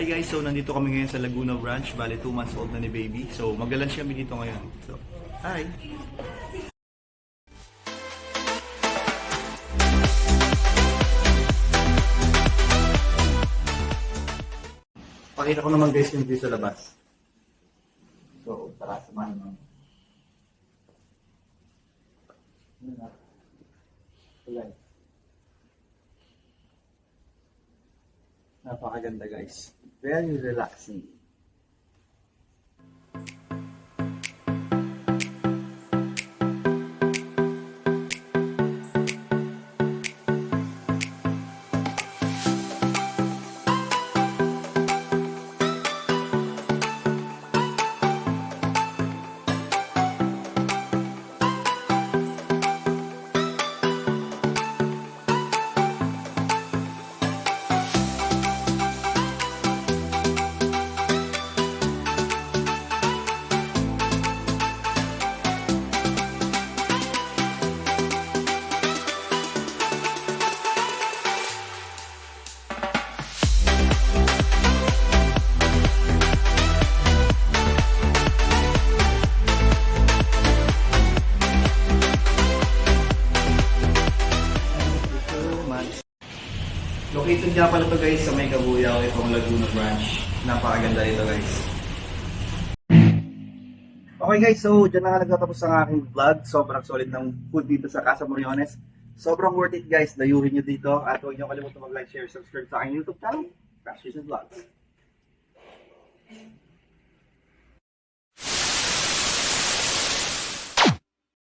Hi guys, so nandito kami ngayon sa Laguna Branch. Bale, 2 months old na ni baby. So magla-lunch kami dito ngayon. So, hi! Pakita ko naman guys yung view sa labas. So, tara, samahan mo. Napakaganda guys. Very relaxing. Located nga pala to guys sa May Kabuyaw, itong Laguna Branch. Napakaganda dito guys. Okay guys, so dyan na nga nagtatapos ang aking vlog. Sobrang solid ng food dito sa Casa Moriones. Sobrang worth it guys, dayuhin nyo dito. At huwag nyo kalimutan mag-like, share, subscribe sa aking YouTube channel, Crash Vlogs.